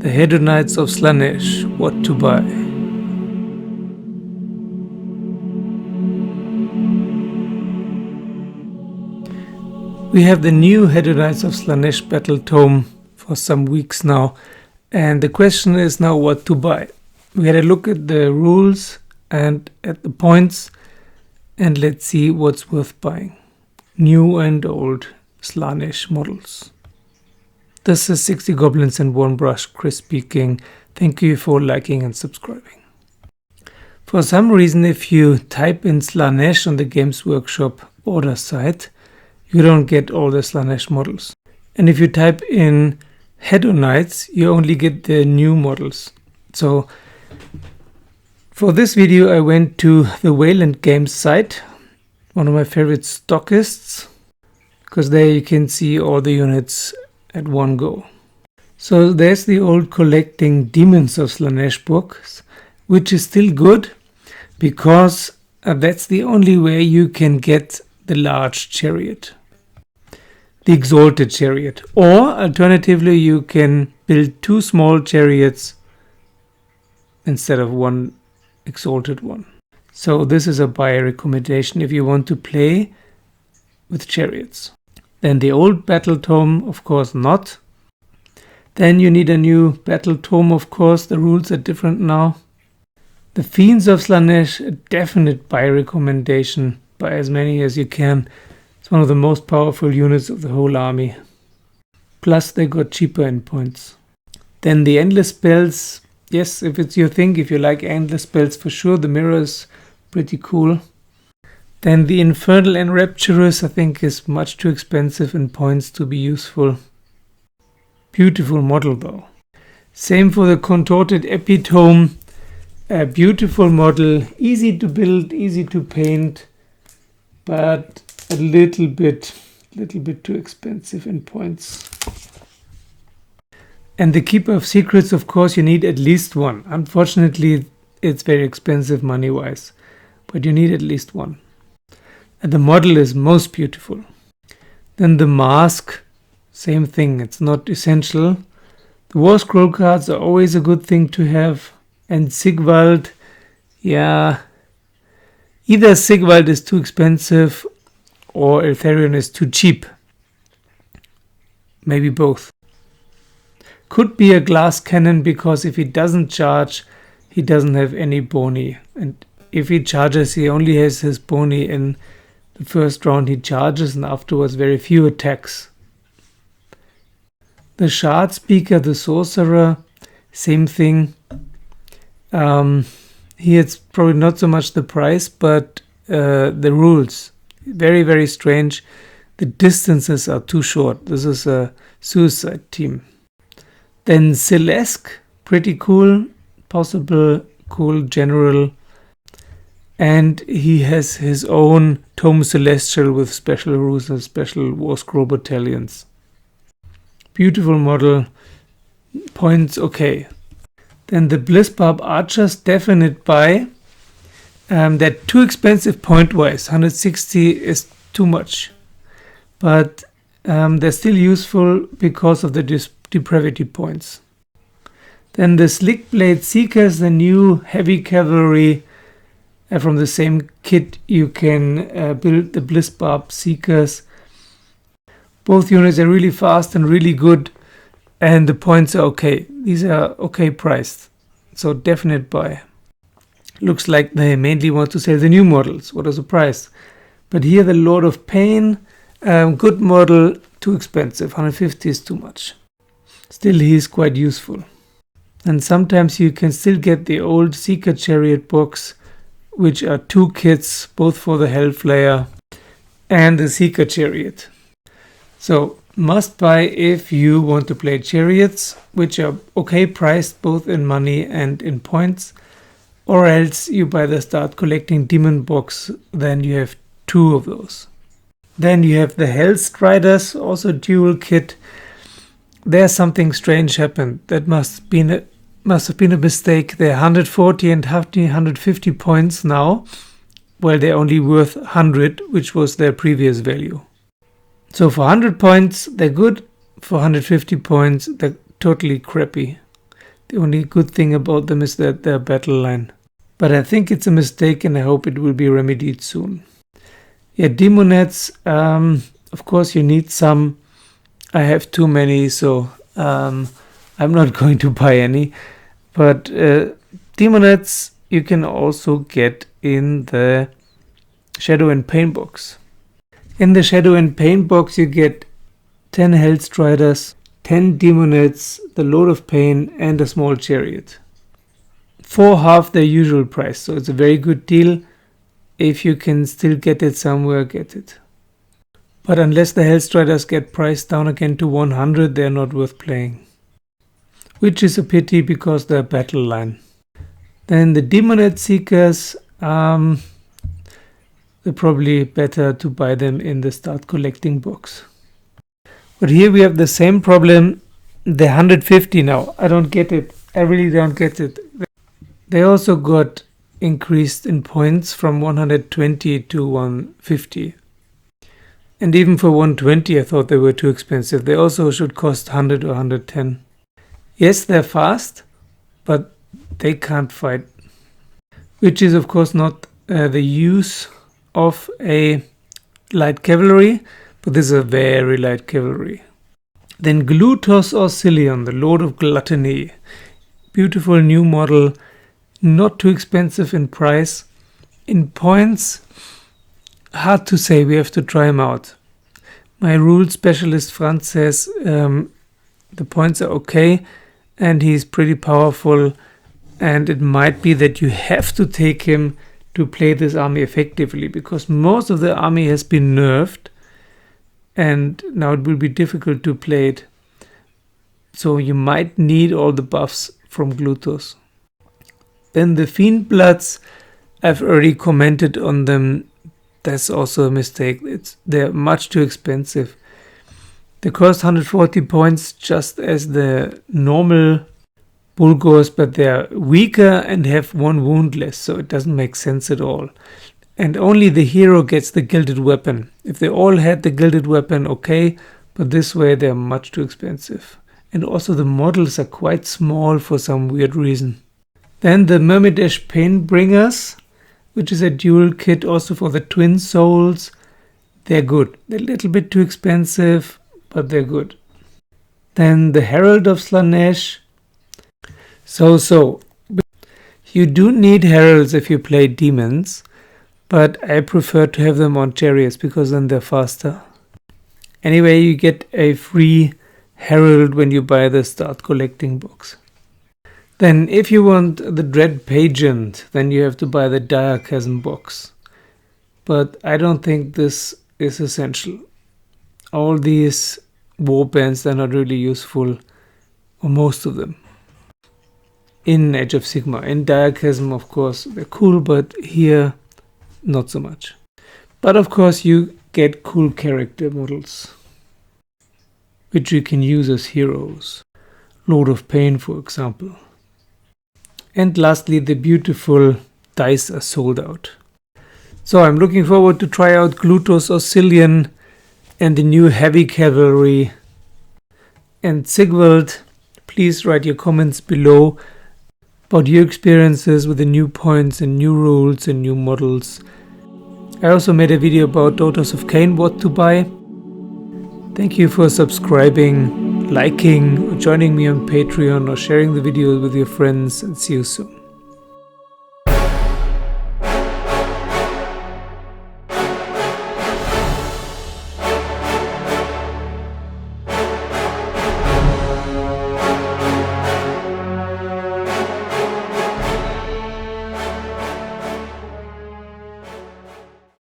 The Hedonites of Slaanesh, what to buy. We have the new Hedonites of Slaanesh battletome for some weeks now, and the question is now what to buy. We had a look at the rules and at the points, and let's see what's worth buying. New and old Slaanesh models. This is 60 Goblins and One Brush, Chris speaking. Thank you for liking and subscribing. For some reason, if you type in Slaanesh on the Games Workshop order site, you don't get all the Slaanesh models. And if you type in Hedonites, you only get the new models. So for this video, I went to the Wayland Games site, one of my favorite stockists, because there you can see all the units at one go. So there's the old Collecting Demons of Slaanesh books, which is still good because that's the only way you can get the large chariot, the exalted chariot, or alternatively you can build two small chariots instead of one exalted one. So this is a buy recommendation if you want to play with chariots. Then the old battletome, of course not. Then you need a new battletome, of course. The rules are different now. The Fiends of Slaanesh, a definite buy recommendation. Buy as many as you can. It's one of the most powerful units of the whole army. Plus they got cheaper in points. Then the endless spells. Yes, if it's your thing, if you like endless spells, for sure. The mirror is pretty cool. Then the Infernal and Rapturous, I think, is much too expensive in points to be useful. Beautiful model though. Same for the Contorted Epitome. A beautiful model, easy to build, easy to paint, but a little bit too expensive in points. And the Keeper of Secrets, of course, you need at least one. Unfortunately, it's very expensive money-wise, but you need at least one. And the model is most beautiful. Then the Mask, same thing, it's not essential. The War Scroll cards are always a good thing to have. And Sigvald, yeah, either Sigvald is too expensive or Eltharion is too cheap. Maybe both. Could be a glass cannon because if he doesn't charge, he doesn't have any bony. And if he charges, he only has his bony in the first round he charges and afterwards very few attacks. The Shard Speaker, the Sorcerer, same thing. Here it's probably not so much the price, but the rules. Very, very strange. The distances are too short. This is a suicide team. Then Celeste, pretty cool. Possible cool general. And he has his own Tome Celestial with special rules and special War Scroll battalions. Beautiful model. Points okay. Then the Blissbarb Archers, definite buy. They're too expensive point-wise. 160 is too much. But they're still useful because of the depravity points. Then the Slickblade Seekers, the new heavy cavalry. From the same kit you can build the Blissbarb Seekers. Both units are really fast and really good, and the points are okay. These are okay priced, so definite buy. Looks like they mainly want to sell the new models. What a surprise. But here the Lord of Pain, good model, too expensive. 150 is too much. Still he is quite useful. And sometimes you can still get the old Seeker Chariot box, which are two kits, both for the Hellflayer and the Seeker Chariot. So must buy if you want to play chariots, which are okay priced both in money and in points, or else you buy the Start Collecting Demon box, then you have two of those. Then you have the Hellstriders, also dual kit. There's something strange happened. That must have been a mistake. They're 140 and 150 points now, while they're only worth 100, which was their previous value. So for 100 points, they're good. For 150 points, they're totally crappy. The only good thing about them is that they're battle line. But I think it's a mistake and I hope it will be remedied soon. Yeah, Demonettes, of course you need some. I have too many, so I'm not going to buy any. But Demonettes you can also get in the Shadow and Pain box. In the Shadow and Pain box you get 10 Hellstriders, 10 Demonettes, the Lord of Pain and a small chariot. For half their usual price, so it's a very good deal. If you can still get it somewhere, get it. But unless the Hellstriders get priced down again to 100, they're not worth playing. Which is a pity because they're battle line. Then the Demonette Seekers, they're probably better to buy them in the Start Collecting box. But here we have the same problem, the 150 now. I don't get it. I really don't get it. They also got increased in points from 120 to 150. And even for 120 I thought they were too expensive. They also should cost 100 or 110. Yes, they're fast, but they can't fight. Which is of course not the use of a light cavalry, but this is a very light cavalry. Then Glutos Orcillion, the Lord of Gluttony. Beautiful new model, not too expensive in price. In points, hard to say, we have to try him out. My rule specialist Franz says the points are okay and he's pretty powerful, and it might be that you have to take him to play this army effectively, because most of the army has been nerfed and now it will be difficult to play it. So you might need all the buffs from Glutos. Then the Fiend Bloods, I've already commented on them. That's also a mistake. They're much too expensive. They cost 140 points just as the normal Bulgors, but they're weaker and have one wound less, so it doesn't make sense at all. And only the hero gets the gilded weapon. If they all had the gilded weapon, okay, but this way they're much too expensive. And also the models are quite small for some weird reason. Then the Myrmidesh Painbringers, which is a dual kit also for the Twin Souls. They're good. They're a little bit too expensive, but they're good. Then the Herald of Slaanesh. So. You do need heralds if you play demons, but I prefer to have them on chariots because then they're faster. Anyway, you get a free herald when you buy the Start Collecting box. Then if you want the Dread Pageant, then you have to buy the Diachasm box. But I don't think this is essential. All these warbands are not really useful, or most of them, in Age of Sigmar. In Diachasm, of course, they're cool, but here, not so much. But of course, you get cool character models, which you can use as heroes. Lord of Pain, for example. And lastly, the beautiful dice are sold out. So I'm looking forward to try out Glutos Orcillion and the new heavy cavalry. And Sigvald, please write your comments below about your experiences with the new points and new rules and new models. I also made a video about Daughters of Khaine, what to buy. Thank you for subscribing, liking, or joining me on Patreon, or sharing the video with your friends, and see you soon.